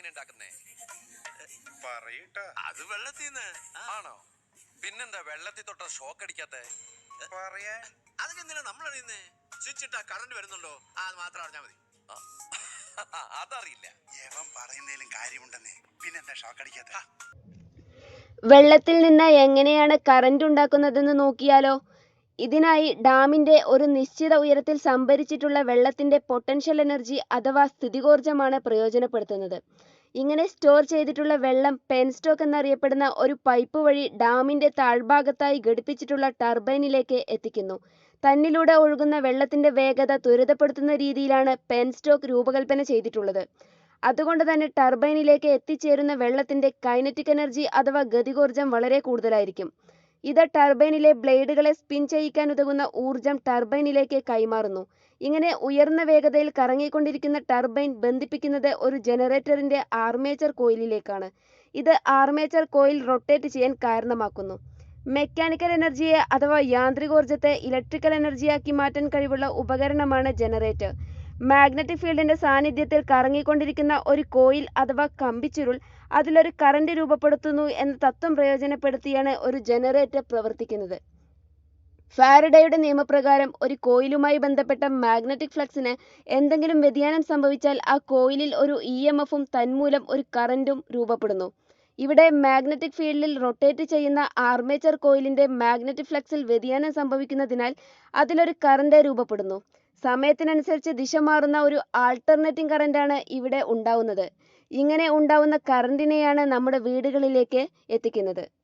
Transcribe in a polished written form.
എങ്ങനെ ഉണ്ടാക്കുന്നേ? പറയട്ടാ. അത് വെള്ളത്തിന്ന് ആണോ? പിന്നെന്താ വെള്ളത്തിൽ തൊട്ട ഷോക്ക് അടിക്കാത്ത? പറയാ. അതൊക്കെ എന്തിനാ നമ്മൾ അറിയുന്നേ? സ്വിച്ച് ഇട്ടാ കറണ്ട് വരുന്നുണ്ടോ? അത് മാത്രം അറിഞ്ഞാ മതി. അതറിയില്ല. യവൻ പറയുന്നതിലും കാര്യമുണ്ടെന്നേ. പിന്നെന്താ ഷോക്ക് അടിക്കാത്ത? വെള്ളത്തിൽ നിന്ന് എങ്ങനെയാണ് കറന്റ് ഉണ്ടാക്കുന്നതെന്ന് നോക്കിയാലോ? ഇതിനായി ഡാമിന്റെ ഒരു നിശ്ചിത ഉയരത്തിൽ സംഭരിച്ചിട്ടുള്ള വെള്ളത്തിന്റെ പൊട്ടൻഷ്യൽ എനർജി അഥവാ സ്ഥിതികോർജ്ജമാണ് പ്രയോജനപ്പെടുത്തുന്നത്. ഇങ്ങനെ സ്റ്റോർ ചെയ്തിട്ടുള്ള വെള്ളം പെൻസ്റ്റോക്ക് എന്നറിയപ്പെടുന്ന ഒരു പൈപ്പ് വഴി ഡാമിന്റെ താഴ്ഭാഗത്തായി ഘടിപ്പിച്ചിട്ടുള്ള ടർബൈനിലേക്ക് എത്തിക്കുന്നു. തന്നിലൂടെ ഒഴുകുന്ന വെള്ളത്തിന്റെ വേഗത ത്വരിതപ്പെടുത്തുന്ന രീതിയിലാണ് പെൻസ്റ്റോക്ക് രൂപകൽപ്പന ചെയ്തിട്ടുള്ളത്. അതുകൊണ്ട് തന്നെ ടർബൈനിലേക്ക് എത്തിച്ചേരുന്ന വെള്ളത്തിന്റെ കൈനറ്റിക് എനർജി അഥവാ ഗതികോർജ്ജം വളരെ കൂടുതലായിരിക്കും. ഇത് ടർബൈനിലെ ബ്ലേഡുകളെ സ്പിൻ ചെയ്യിക്കാൻ ഉതകുന്ന ഊർജ്ജം ടർബൈനിലേക്ക് കൈമാറുന്നു. ഇങ്ങനെ ഉയർന്ന വേഗതയിൽ കറങ്ങിക്കൊണ്ടിരിക്കുന്ന ടർബൈൻ ബന്ധിപ്പിക്കുന്നത് ഒരു ജനറേറ്ററിന്റെ ആർമേച്ചർ കോയിലിലേക്കാണ്. ഇത് ആർമേച്ചർ കോയിൽ റൊട്ടേറ്റ് ചെയ്യാൻ കാരണമാക്കുന്നു. മെക്കാനിക്കൽ എനർജിയെ അഥവാ യാന്ത്രികോർജ്ജത്തെ ഇലക്ട്രിക്കൽ എനർജിയാക്കി മാറ്റാൻ കഴിവുള്ള ഉപകരണമാണ് ജനറേറ്റർ. മാഗ്നറ്റിക് ഫീൽഡിന്റെ സാന്നിധ്യത്തിൽ കറങ്ങിക്കൊണ്ടിരിക്കുന്ന ഒരു കോയിൽ അഥവാ കമ്പിച്ചുരുൾ അതിലൊരു കറന്റ് രൂപപ്പെടുത്തുന്നു എന്ന തത്വം പ്രയോജനപ്പെടുത്തിയാണ് ഒരു ജനറേറ്റർ പ്രവർത്തിക്കുന്നത്. ഫാരഡെയുടെ നിയമപ്രകാരം ഒരു കോയിലുമായി ബന്ധപ്പെട്ട മാഗ്നറ്റിക് ഫ്ലക്സിന് എന്തെങ്കിലും വ്യതിയാനം സംഭവിച്ചാൽ ആ കോയിലിൽ ഒരു EMFും തന്മൂലം ഒരു കറന്റും രൂപപ്പെടുന്നു. ഇവിടെ മാഗ്നറ്റിക് ഫീൽഡിൽ റൊട്ടേറ്റ് ചെയ്യുന്ന ആർമേച്ചർ കോയിലിന്റെ മാഗ്നറ്റിക് ഫ്ലക്സിൽ വ്യതിയാനം സംഭവിക്കുന്നതിനാൽ അതിലൊരു കറന്റ് രൂപപ്പെടുന്നു. സമയത്തിനനുസരിച്ച് ദിശ മാറുന്ന ഒരു ആൾട്ടർനേറ്റിംഗ് കറന്റാണ് ഇവിടെ ഉണ്ടാവുന്നത്. ഇങ്ങനെ ഉണ്ടാവുന്ന കറന്റിനെയാണ് നമ്മുടെ വീടുകളിലേക്ക് എത്തിക്കുന്നത്.